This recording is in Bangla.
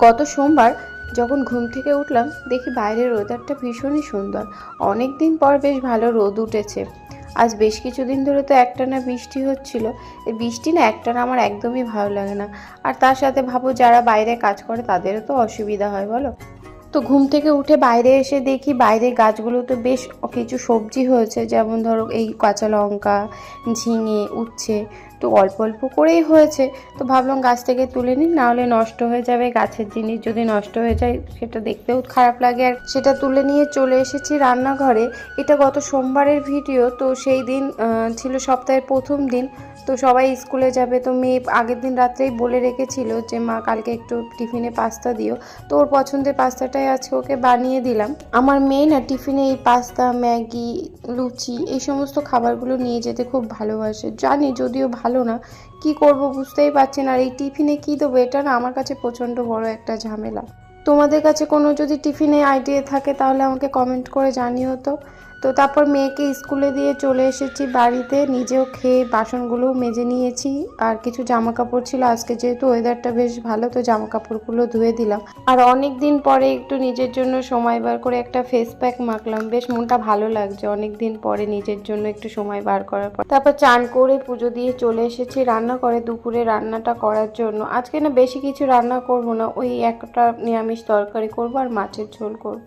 গত সোমবার যখন ঘুম থেকে উঠলাম দেখি বাইরের ওয়েদারটা ভীষণই সুন্দর। অনেক দিন পর বেশ ভালো রোদ উঠেছে। আজ বেশ কিছুদিন ধরে তো একটানা বৃষ্টি হচ্ছিল। এই বৃষ্টি না একটানা আমার একদমই ভালো লাগে না। আর তার সাথে ভাবো যারা বাইরে কাজ করে তাদেরও তো অসুবিধা হয় বলো। তো ঘুম থেকে উঠে বাইরে এসে দেখি বাইরের গাছগুলোতে বেশ কিছু সবজি হয়েছে, যেমন ধরো এই কাঁচা লঙ্কা, ঝিঙে, উচ্ছে। তো অল্প অল্প করেই হয়েছে। তো ভাবলাম গাছ থেকে তুলে নিই, না হলে নষ্ট হয়ে যাবে। গাছের জিনিস যদি নষ্ট হয়ে যায় সেটা দেখতেও খারাপ লাগে। আর সেটা তুলে নিয়ে চলে এসেছি রান্নাঘরে। এটা গত সোমবারের ভিডিও। তো সেই দিন ছিল সপ্তাহের প্রথম দিন। তো সবাই স্কুলে যাবে, তো মেয়ে আগের দিন রাত্রেই বলে রেখেছিল যে মা কালকে একটু টিফিনে পাস্তা দিও। তো ওর পছন্দের পাস্তাটাই আজকে ওকে বানিয়ে দিলাম। আমার মেয়ে না টিফিনে এই পাস্তা, ম্যাগি, লুচি এই সমস্ত খাবারগুলো নিয়ে যেতে খুব ভালোবাসে। জানি যদিও ভালো না, কি করব বুঝতেই পারছি না। আর এই টিফিনে কি দেবো এটা না আমার কাছে প্রচণ্ড বড় একটা ঝামেলা। তোমাদের কাছে কোনো যদি টিফিনে আইডিয়া থাকে তাহলে আমাকে কমেন্ট করে জানিও তো। তো তারপর মেয়েকে স্কুলে দিয়ে চলে এসেছি বাড়িতে, নিজেও খেয়ে বাসনগুলোও মেজে নিয়েছি। আর কিছু জামা কাপড় ছিল, আজকে যেহেতু ওয়েদারটা বেশ ভালো তো জামা কাপড়গুলো ধুয়ে দিলাম। আর অনেক দিন পরে একটু নিজের জন্য সময় বার করে একটা ফেস প্যাক মাখলাম, বেশ মনটা ভালো লাগছে অনেক দিন পরে নিজের জন্য একটু সময় বার করার পর। তারপর চান করে পুজো দিয়ে চলে এসেছি রান্না করে দুপুরে রান্নাটা করার জন্য। আজকে না বেশি কিছু রান্না করব না, ওই একটা নিরামিষ তরকারি করব আর মাছের ঝোল করব।